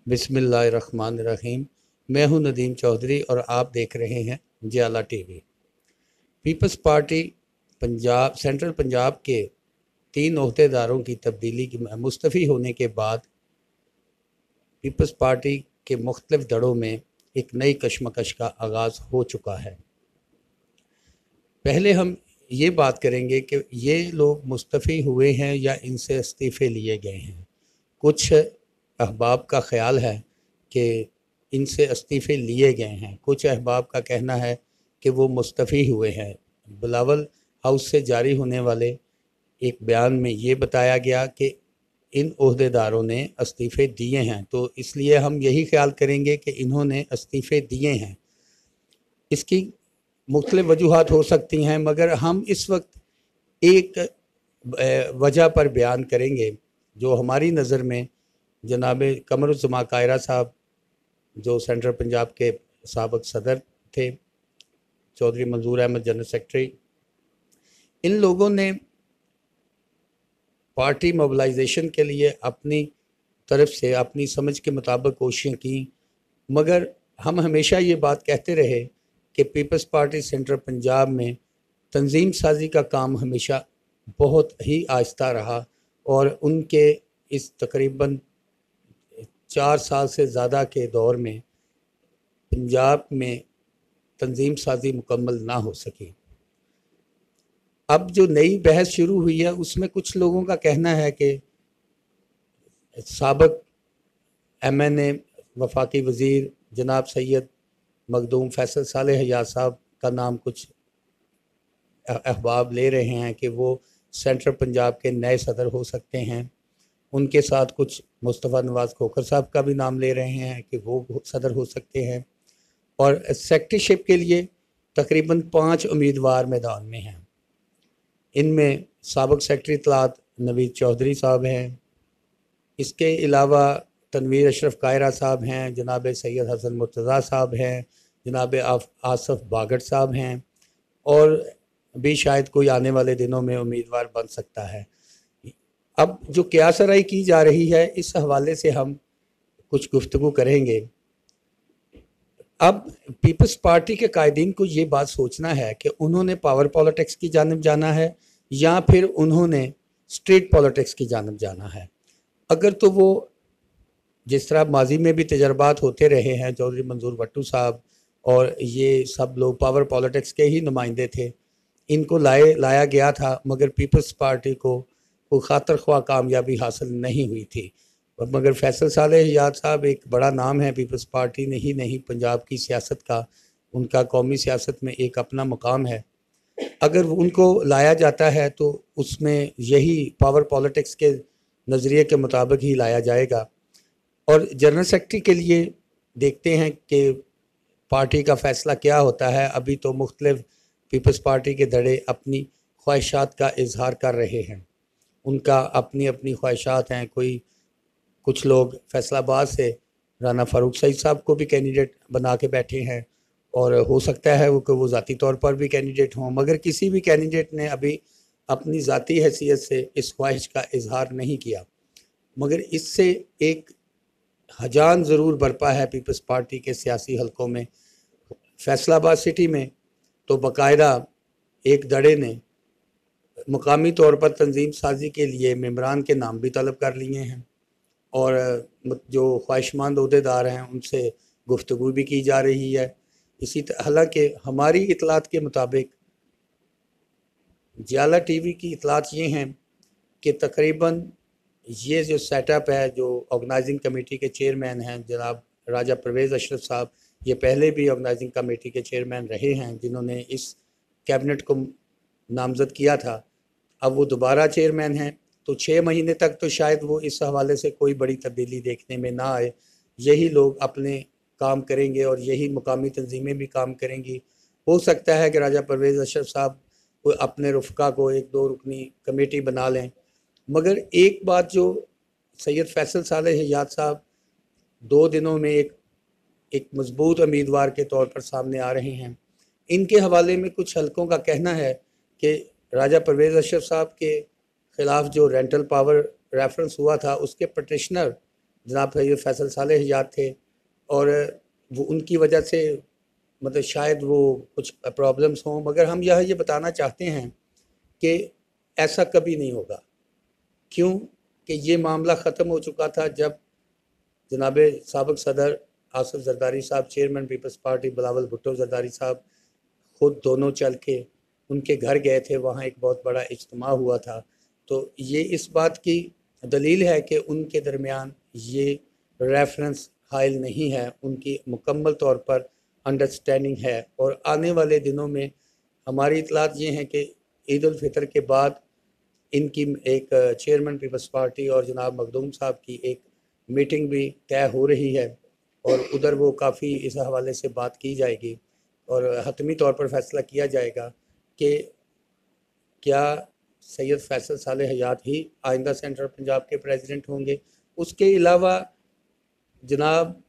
बिस्मिल्लाहिर्रहमानिर्रहीम। मैं हूं नदीम चौधरी और आप देख रहे हैं Jiyala TV. People's party Punjab central Punjab के 3 ओहदेदारों की तब्दीली की मुस्तफ़ी होने के बाद पीपल्स पार्टी के मुख्तलिफ धड़ों में एक नई कशमकश का आगाज़ हो चुका है। पहले हम ये बात करेंगे कि ये लोग मुस्तफ़ी हुए हैं या इनसे इस्तीफ़े लिए गए हैं। कुछ अहबाब का ख्याल है कि इनसे इस्तीफ़े लिए गए हैं, कुछ अहबाब का कहना है कि वो मुस्तफ़ी हुए हैं। बिलावल हाउस से जारी होने वाले एक बयान में ये बताया गया कि इन ओहदेदारों ने इस्तीफ़े दिए हैं, तो इसलिए हम यही ख्याल करेंगे कि इन्होंने इस्तीफ़े दिए हैं। इसकी मुख्तलिफ वजूहात हो सकती हैं, मगर हम इस वक्त एक वजह पर बयान करेंगे जो हमारी नज़र में जनाब कमरुज़्ज़मा कायरा साहब, जो सेंट्रल पंजाब के साबिक़ सदर थे, चौधरी मंजूर अहमद जनरल सेक्रेटरी, इन लोगों ने पार्टी मोबिलाइजेशन के लिए अपनी तरफ से अपनी समझ के मुताबिक कोशिशें की, मगर हम हमेशा ये बात कहते रहे कि पीपल्स पार्टी सेंट्रल पंजाब में तंजीम साजी का काम हमेशा बहुत ही आहिस्ता रहा और उनके इस तकरीबन 4 साल से ज़्यादा के दौर में पंजाब में तंजीम साजी मुकम्मल ना हो सकी। अब जो नई बहस शुरू हुई है उसमें कुछ लोगों का कहना है कि साबिक़ MNA वफाकी वज़ीर जनाब सैयद मखदूम फैसल सालेह हयात साहब का नाम कुछ अहबाब ले रहे हैं कि वो सेंट्रल पंजाब के नए सदर हो सकते हैं। उनके साथ कुछ मुस्तफ़ा नवाज़ खोखर साहब का भी नाम ले रहे हैं कि वो सदर हो सकते हैं। और सेक्रेटरीशिप के लिए तकरीबन 5 उम्मीदवार मैदान में हैं। इनमें साबिक़ सेक्रेटरी इत्तलात नवीद चौधरी साहब हैं, इसके अलावा तनवीर अशरफ कायरा साहब हैं, जनाब सैयद हसन मुर्तज़ा साहब हैं, जनाब आसफ़ बागट साहब हैं, और भी शायद कोई आने वाले दिनों में उम्मीदवार बन सकता है। अब जो क़यासराई की जा रही है, इस हवाले से हम कुछ गुफ्तगू करेंगे। अब पीपल्स पार्टी के कायदीन को ये बात सोचना है कि उन्होंने पावर पॉलिटिक्स की जानिब जाना है या फिर उन्होंने स्ट्रीट पॉलिटिक्स की जानिब जाना है। अगर तो वो जिस तरह माजी में भी तजर्बात होते रहे हैं, चौधरी मंजूर भट्टू साहब और ये सब लोग पावर पॉलिटिक्स के ही नुमाइंदे थे, इनको लाया गया था, मगर पीपल्स पार्टी को खातर ख्वाह कामयाबी हासिल नहीं हुई थी। मगर फैसल सालेह हयात साहब एक बड़ा नाम है पीपल्स पार्टी ने ही नहीं, पंजाब की सियासत का, उनका कौमी सियासत में एक अपना मुकाम है। अगर उनको लाया जाता है तो उसमें यही पावर पॉलिटिक्स के नज़रिए के मुताबिक ही लाया जाएगा। और जनरल सेक्रेटरी के लिए देखते हैं कि पार्टी का फ़ैसला क्या होता है। अभी तो मुख्तलिफ पीपल्स पार्टी के धड़े अपनी ख्वाहिशात का इजहार कर रहे हैं, उनका अपनी अपनी ख्वाहिशात हैं। कुछ लोग फैसलाबाद से राना फ़ारूक सईद साहब को भी कैंडिडेट बना के बैठे हैं और हो सकता है वो ज़ाती तौर पर भी कैंडिडेट हों, मगर किसी भी कैंडिडेट ने अभी अपनी ज़ाती हैसियत से इस ख्वाहिश का इजहार नहीं किया। मगर इससे एक हजान ज़रूर बरपा है पीपल्स पार्टी के सियासी हलकों में। फैसलाबाद सिटी में तो बाकायदा एक धड़े ने मुकामी तौर पर तंजीम साजी के लिए मेम्बरान के नाम भी तलब कर लिए हैं और जो ख्वाहिशमंद ओहदेदार हैं उनसे गुफ्तगू भी की जा रही है। हालांकि हमारी इतलात के मुताबिक जियाला टीवी की इतलात ये हैं कि तकरीबन ये जो सेटअप है, जो ऑर्गेनाइजिंग कमेटी के चेयरमैन हैं जनाब राजा परवेज़ अशरफ साहब, ये पहले भी ऑर्गेनाइजिंग कमेटी के चेयरमैन रहे हैं जिन्होंने इस कैबिनेट को नामज़द किया था। अब वो दोबारा चेयरमैन हैं, तो 6 महीने तक तो शायद वो इस हवाले से कोई बड़ी तब्दीली देखने में ना आए। यही लोग अपने काम करेंगे और यही मुकामी तंजीमें भी काम करेंगी। हो सकता है कि राजा परवेज़ अशरफ साहब अपने रुफ़का को 1-2 रुकनी कमेटी बना लें, मगर एक बात जो सैयद फैसल सालेह हयात साहब 2 दिनों में एक मजबूत उम्मीदवार के तौर पर सामने आ रहे हैं। इनके हवाले में कुछ हलकों का कहना है कि राजा परवेज़ अशरफ साहब के ख़िलाफ़ जो रेंटल पावर रेफरेंस हुआ था, उसके पटिशनर जनाब सैयद फैसल सालेह हयात थे, और वो उनकी वजह से मतलब शायद वो कुछ प्रॉब्लम्स हों, मगर हम यह ये बताना चाहते हैं कि ऐसा कभी नहीं होगा। क्यों कि ये मामला ख़त्म हो चुका था जब जनाब साबिक़ सदर आसिफ जरदारी साहब, chairman People's Party Bilawal Bhutto Zardari साहब खुद दोनों चल के उनके घर गए थे, वहाँ एक बहुत बड़ा इज्तिमा हुआ था। तो ये इस बात की दलील है कि उनके दरमियान ये रेफरेंस हायल नहीं है, उनकी मुकम्मल तौर पर अंडरस्टैंडिंग है। और आने वाले दिनों में हमारी इतलात ये हैं कि ईद उल फितर के बाद इनकी एक चेयरमैन पीपल्स पार्टी और जनाब मखदूम साहब की एक मीटिंग भी तय हो रही है, और उधर वो काफ़ी इस हवाले से बात की जाएगी और हतमी तौर पर फैसला किया जाएगा कि क्या सैयद फैसल सालेह हयात ही आइंदा सेंट्रल पंजाब के प्रेसिडेंट होंगे। उसके अलावा जनाब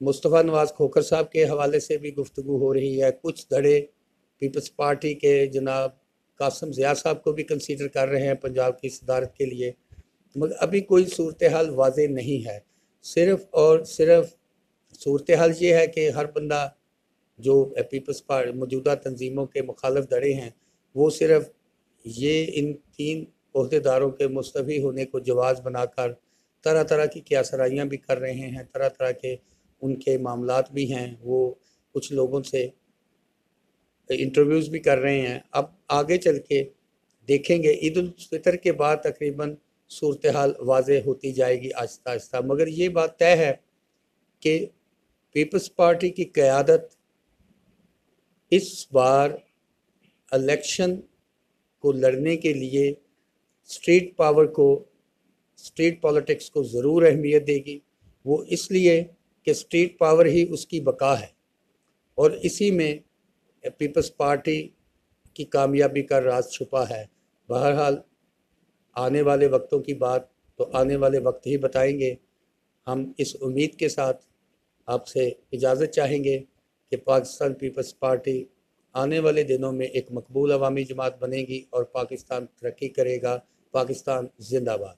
मुस्तफ़ा नवाज़ खोखर साहब के हवाले से भी गुफ्तगू हो रही है। कुछ धड़े पीपल्स पार्टी के जनाब कासिम ज़िया साहब को भी कंसीडर कर रहे हैं पंजाब की सदारत के लिए, मगर अभी कोई सूरत हाल वाज़ेह नहीं है। सिर्फ़ और सिर्फ सूरत हाल ये है कि हर बंदा जो पीपल्स पार्टी मौजूदा तंजीमों के मुखालिफ धड़े हैं, वो सिर्फ ये इन 3 ओहदेदारों के मुस्तफ़ी होने को जवाज़ बनाकर तरह तरह की क्यासराइयाँ भी कर रहे हैं, तरह तरह के उनके मामलात भी हैं। वो कुछ लोगों से इंटरव्यूज़ भी कर रहे हैं। अब आगे चल के देखेंगे, ईद उल फितर के बाद तकरीबन सूरत हाल वाज़ेह होती जाएगी आहिस्ता आहिस्ता। मगर ये बात तय है कि पीपल्स पार्टी की क़यादत इस बार इलेक्शन को लड़ने के लिए स्ट्रीट पावर को, स्ट्रीट पॉलिटिक्स को ज़रूर अहमियत देगी। वो इसलिए कि स्ट्रीट पावर ही उसकी बका है, और इसी में पीपल्स पार्टी की कामयाबी का राज छुपा है। बहरहाल आने वाले वक्तों की बात तो आने वाले वक्त ही बताएंगे। हम इस उम्मीद के साथ आपसे इजाज़त चाहेंगे कि पाकिस्तान पीपल्स पार्टी आने वाले दिनों में एक मकबूल अवामी जमात बनेगी और पाकिस्तान तरक्की करेगा। पाकिस्तान जिंदाबाद।